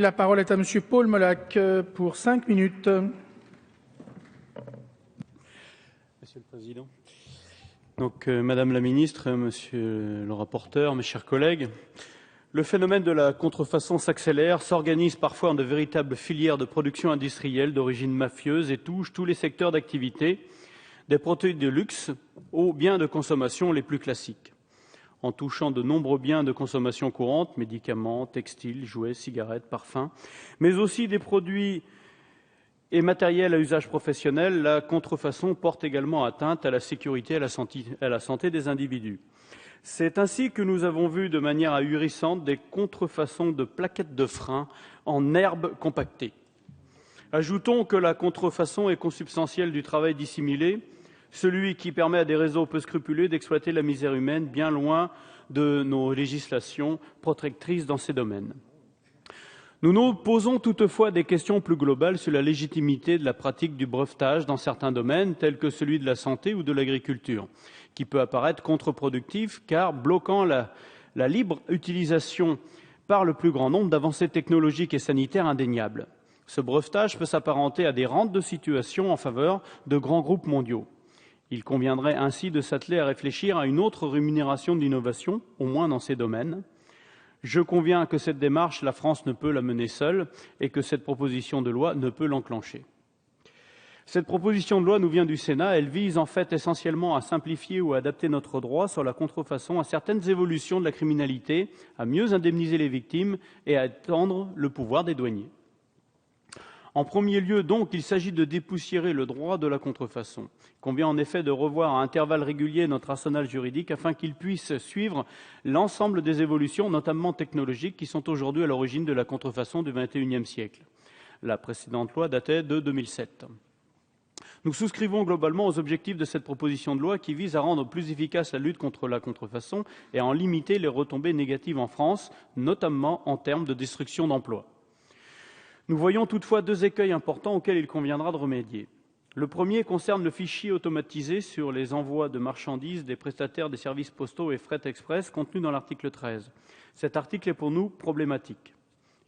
La parole est à Monsieur Paul Molac pour 5 minutes. Monsieur le Président. Madame la Ministre, Monsieur le rapporteur, mes chers collègues, le phénomène de la contrefaçon s'accélère, s'organise parfois en de véritables filières de production industrielle d'origine mafieuse et touche tous les secteurs d'activité, des produits de luxe aux biens de consommation les plus classiques, en touchant de nombreux biens de consommation courante, médicaments, textiles, jouets, cigarettes, parfums, mais aussi des produits et matériel à usage professionnel. La contrefaçon porte également atteinte à la sécurité et à la santé des individus. C'est ainsi que nous avons vu de manière ahurissante des contrefaçons de plaquettes de frein en herbe compactée. Ajoutons que la contrefaçon est consubstantielle du travail dissimulé, celui qui permet à des réseaux peu scrupuleux d'exploiter la misère humaine, bien loin de nos législations protectrices dans ces domaines. Nous nous posons toutefois des questions plus globales sur la légitimité de la pratique du brevetage dans certains domaines, tels que celui de la santé ou de l'agriculture, qui peut apparaître contre-productif, car bloquant la libre utilisation par le plus grand nombre d'avancées technologiques et sanitaires indéniables. Ce brevetage peut s'apparenter à des rentes de situation en faveur de grands groupes mondiaux. Il conviendrait ainsi de s'atteler à réfléchir à une autre rémunération de l'innovation, au moins dans ces domaines. Je conviens que cette démarche, la France ne peut la mener seule et que cette proposition de loi ne peut l'enclencher. Cette proposition de loi nous vient du Sénat. Elle vise en fait essentiellement à simplifier ou à adapter notre droit sur la contrefaçon à certaines évolutions de la criminalité, à mieux indemniser les victimes et à étendre le pouvoir des douaniers. En premier lieu, donc, il s'agit de dépoussiérer le droit de la contrefaçon. Il convient en effet de revoir à intervalles réguliers notre arsenal juridique afin qu'il puisse suivre l'ensemble des évolutions, notamment technologiques, qui sont aujourd'hui à l'origine de la contrefaçon du XXIe siècle. La précédente loi datait de 2007. Nous souscrivons globalement aux objectifs de cette proposition de loi qui vise à rendre plus efficace la lutte contre la contrefaçon et à en limiter les retombées négatives en France, notamment en termes de destruction d'emplois. Nous voyons toutefois deux écueils importants auxquels il conviendra de remédier. Le premier concerne le fichier automatisé sur les envois de marchandises des prestataires des services postaux et fret express contenu dans l'article 13. Cet article est pour nous problématique.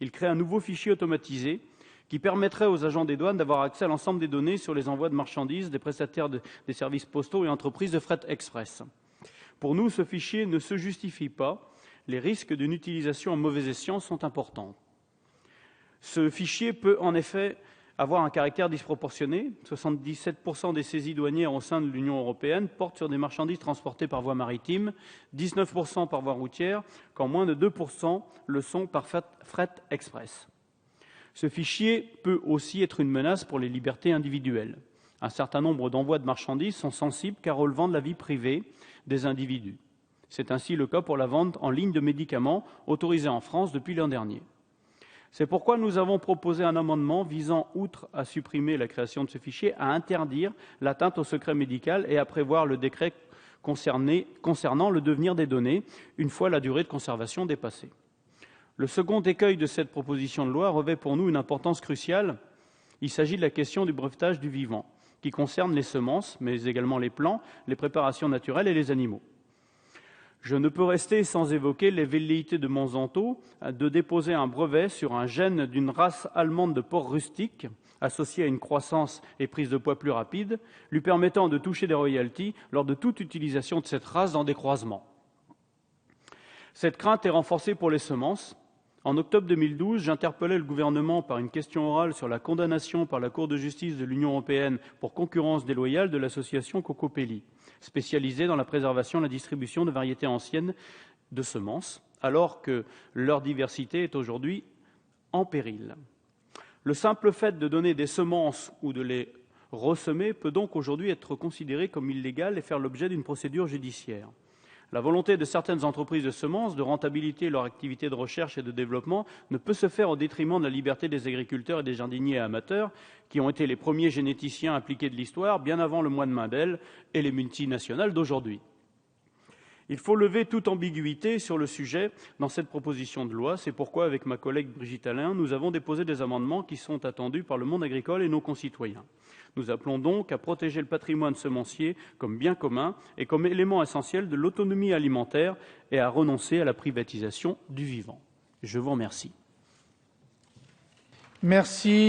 Il crée un nouveau fichier automatisé qui permettrait aux agents des douanes d'avoir accès à l'ensemble des données sur les envois de marchandises des prestataires des services postaux et entreprises de fret express. Pour nous, ce fichier ne se justifie pas. Les risques d'une utilisation en mauvais escient sont importants. Ce fichier peut en effet avoir un caractère disproportionné. 77% des saisies douanières au sein de l'Union européenne portent sur des marchandises transportées par voie maritime, 19% par voie routière, quand moins de 2% le sont par fret express. Ce fichier peut aussi être une menace pour les libertés individuelles. Un certain nombre d'envois de marchandises sont sensibles car relevant de la vie privée des individus. C'est ainsi le cas pour la vente en ligne de médicaments autorisée en France depuis l'an dernier. C'est pourquoi nous avons proposé un amendement visant, outre à supprimer la création de ce fichier, à interdire l'atteinte au secret médical et à prévoir le décret concernant le devenir des données, une fois la durée de conservation dépassée. Le second écueil de cette proposition de loi revêt pour nous une importance cruciale. Il s'agit de la question du brevetage du vivant, qui concerne les semences, mais également les plants, les préparations naturelles et les animaux. Je ne peux rester sans évoquer les velléités de Monsanto de déposer un brevet sur un gène d'une race allemande de porcs rustiques associé à une croissance et prise de poids plus rapide, lui permettant de toucher des royalties lors de toute utilisation de cette race dans des croisements. Cette crainte est renforcée pour les semences. En octobre 2012, j'interpellais le gouvernement par une question orale sur la condamnation par la Cour de justice de l'Union européenne pour concurrence déloyale de l'association Cocopelli, spécialisée dans la préservation et la distribution de variétés anciennes de semences, alors que leur diversité est aujourd'hui en péril. Le simple fait de donner des semences ou de les ressemer peut donc aujourd'hui être considéré comme illégal et faire l'objet d'une procédure judiciaire. La volonté de certaines entreprises de semences de rentabiliser leur activité de recherche et de développement ne peut se faire au détriment de la liberté des agriculteurs et des jardiniers amateurs, qui ont été les premiers généticiens impliqués de l'histoire, bien avant le moine Mendel et les multinationales d'aujourd'hui. Il faut lever toute ambiguïté sur le sujet dans cette proposition de loi. C'est pourquoi, avec ma collègue Brigitte Allain, nous avons déposé des amendements qui sont attendus par le monde agricole et nos concitoyens. Nous appelons donc à protéger le patrimoine semencier comme bien commun et comme élément essentiel de l'autonomie alimentaire et à renoncer à la privatisation du vivant. Je vous remercie. Merci.